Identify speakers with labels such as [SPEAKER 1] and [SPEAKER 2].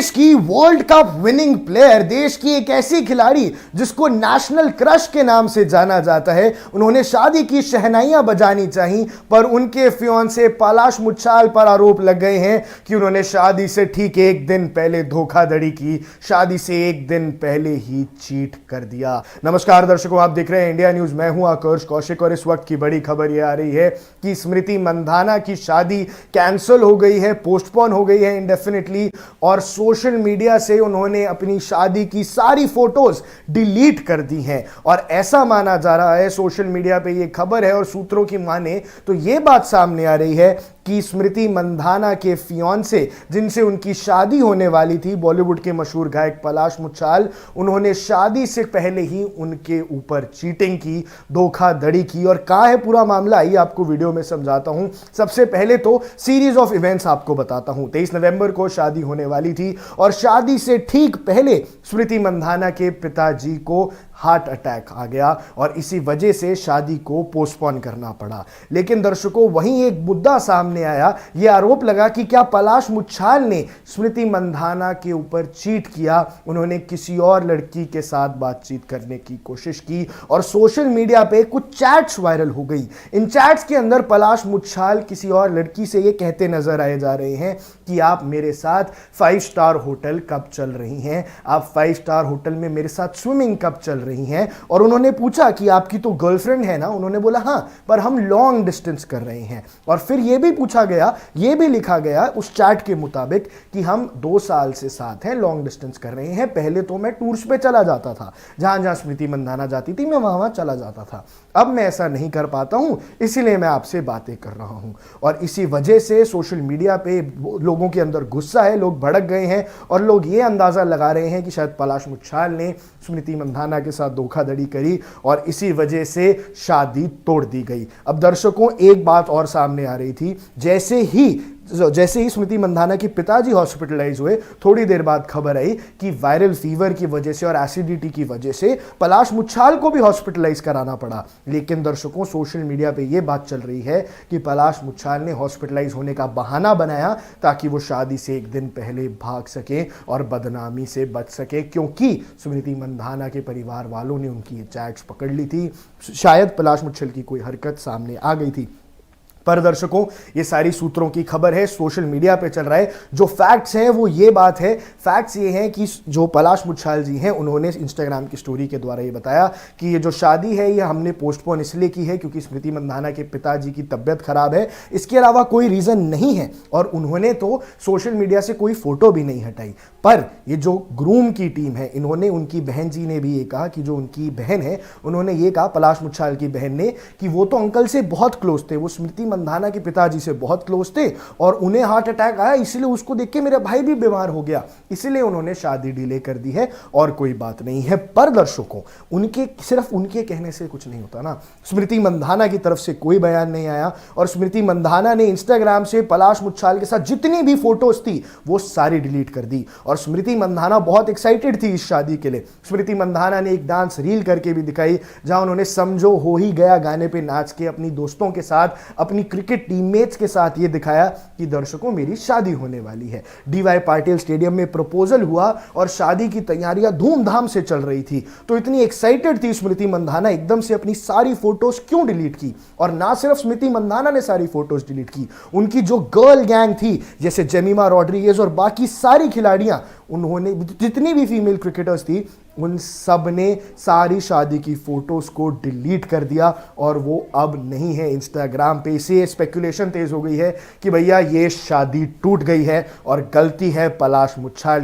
[SPEAKER 1] देश की world cup winning player, देश की एक ऐसी खिलाड़ी जिसको नेशनल क्रश के नाम से जाना जाता है, उन्होंने शादी की शहनाइयां बजानी चाहिए, पर उनके फियांसे पलाश मुच्छाल पर आरोप लग गए हैं कि उन्होंने शादी से ठीक एक दिन पहले धोखाधड़ी की, शादी से एक दिन पहले ही चीट कर दिया। नमस्कार दर्शकों, आप देख रहे हैं इंडिया न्यूज। मैं हूं आकर्ष कौशिक और इस वक्त की बड़ी खबर यह आ रही है कि स्मृति मंधाना की शादी कैंसिल हो गई है, पोस्टपोन हो गई है इंडेफिनिटली, और सोशल मीडिया से उन्होंने अपनी शादी की सारी फोटोज डिलीट कर दी हैं। और ऐसा माना जा रहा है, सोशल मीडिया पे ये खबर है और सूत्रों की माने तो ये बात सामने आ रही है कि स्मृति मंधाना के फियांसे जिनसे उनकी शादी होने वाली थी, बॉलीवुड के मशहूर गायक पलाश मुच्छाल, उन्होंने शादी से पहले ही उनके ऊपर चीटिंग की, धोखाधड़ी की। और कहां है पूरा मामला, आइए आपको वीडियो में समझाता हूं। सबसे पहले तो सीरीज ऑफ इवेंट्स आपको बताता हूं। 23 नवंबर को शादी होने वाली थी और शादी से ठीक पहले स्मृति मंधाना के पिताजी को हार्ट अटैक आ गया और इसी वजह से शादी को पोस्टपोन करना पड़ा। लेकिन दर्शकों, वहीं एक मुद्दा सामने आया, यह आरोप लगा कि क्या पलाश मुच्छाल ने स्मृति मंधाना के ऊपर चीट किया, उन्होंने किसी और लड़की के साथ बातचीत करने की कोशिश की और सोशल मीडिया पे कुछ चैट्स वायरल हो गई। इन चैट्स के अंदर पलाश मुच्छाल किसी और लड़की से ये कहते नजर आए जा रहे हैं कि आप मेरे साथ 5 स्टार होटल कब चल रही हैं, आप 5 स्टार होटल में मेरे साथ स्विमिंग कब चल रही हैं। और उन्होंने पूछा कि आपकी तो गर्लफ्रेंड है ना, उन्होंने बोला हां, पर हम लॉन्ग डिस्टेंस कर रहे हैं। और फिर यह भी पूछा गया, यह भी लिखा गया उस चैट के मुताबिक कि हम 2 साल से साथ हैं, लॉन्ग डिस्टेंस कर रहे हैं, पहले तो मैं टूर्स पे चला जाता था, जहां जहां स्मृति मंधाना जाती थी मैं वहां चला जाता था, अब मैं ऐसा नहीं कर पाता हूं, इसीलिए मैं आपसे बातें कर रहा हूं। और इसी वजह से सोशल मीडिया पे लोगों के अंदर गुस्सा है, लोग भड़क गए हैं और लोग ये अंदाजा लगा रहे हैं कि शायद पलाश मुच्छाल ने स्मृति मंधाना के साथ धोखाधड़ी करी और इसी वजह से शादी तोड़ दी गई। अब दर्शकों, एक बात और सामने आ रही थी, जैसे ही स्मृति मंधाना के पिताजी हॉस्पिटलाइज हुए, थोड़ी देर बाद खबर आई कि वायरल फीवर की वजह से और एसिडिटी की वजह से पलाश मुच्छाल को भी हॉस्पिटलाइज कराना पड़ा। लेकिन दर्शकों, सोशल मीडिया पे यह बात चल रही है कि पलाश मुच्छाल ने हॉस्पिटलाइज होने का बहाना बनाया ताकि वो शादी से एक दिन पहले भाग सके और बदनामी से बच सके, क्योंकि स्मृति मंधाना के परिवार वालों ने उनकी ये चैट्स पकड़ ली थी, शायद पलाश मुच्छाल की कोई हरकत सामने आ गई थी। पर दर्शकों, ये सारी सूत्रों की खबर है, सोशल मीडिया पे चल रहा है। जो फैक्ट्स हैं वो ये बात है, फैक्ट्स ये हैं कि जो पलाश मुच्छाल जी हैं उन्होंने इंस्टाग्राम की स्टोरी के द्वारा ये बताया कि ये जो शादी है ये हमने पोस्टपोन इसलिए की है क्योंकि स्मृति मंधाना के पिताजी की तबीयत खराब है, इसके अलावा कोई रीजन नहीं है। और उन्होंने तो सोशल मीडिया से कोई फोटो भी नहीं हटाई। पर ये जो ग्रूम की टीम है, इन्होंने, उनकी बहन जी ने भी ये कहा कि जो उनकी बहन है, उन्होंने ये कहा, पलाश मुच्छाल की बहन ने, कि वो तो अंकल से बहुत क्लोज थे, वो स्मृति मंधाना के पिताजी से बहुत क्लोज थे और उन्हें हार्ट अटैक आया, इसलिए उसको देख के मेरा भाई भी बीमार हो गया, इसलिए उन्होंने शादी डिले कर दी है और कोई बात नहीं है। पर दर्शकों, सिर्फ उनके कहने से कुछ नहीं होता ना। स्मृति मंधाना की तरफ से कोई बयान नहीं आया और स्मृति मंधाना ने इंस्टाग्राम से पलाश मुच्छाल के साथ जितनी भी फोटोज थी वो सारी डिलीट कर दी। और स्मृति मंधाना बहुत एक्साइटेड थी इस शादी के लिए। स्मृति मंधाना ने एक डांस रील करके भी दिखाई जहां उन्होंने समझो हो ही गया गाने पे नाच के अपनी दोस्तों के साथ, अपनी क्रिकेट टीममेट्स के साथ ये दिखाया कि दर्शकों मेरी शादी होने वाली है। डीवाई पाटिल स्टेडियम में प्रपोजल हुआ और शादी की तैयारियां धूमधाम से चल रही थी। तो इतनी एक्साइटेड थी स्मृति मंधाना, एकदम से अपनी सारी फोटोज क्यों डिलीट की? और ना सिर्फ स्मृति मंधाना ने सारी फोटोज डिलीट की, उनकी जो गर्ल गैंग थी जैसे जेमिमा रॉड्रिगेज और बाकी सारी खिलाड़ियां, उन्होंने, जितनी भी फीमेल क्रिकेटर्स थी, उन सब ने सारी शादी की फोटोज को डिलीट कर दिया और वो अब नहीं है इंस्टाग्राम पे। इसे स्पेकुलेशन तेज हो गई है कि भैया ये शादी टूट गई है और गलती है पलाश मुच्छाल